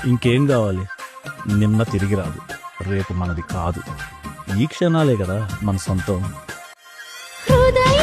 ఇంకేం కావాలి? నిన్న తిరిగి రాదు, రేపు మనది కాదు. ఈ క్షణాలే కదా మన సొంతం. హృదయ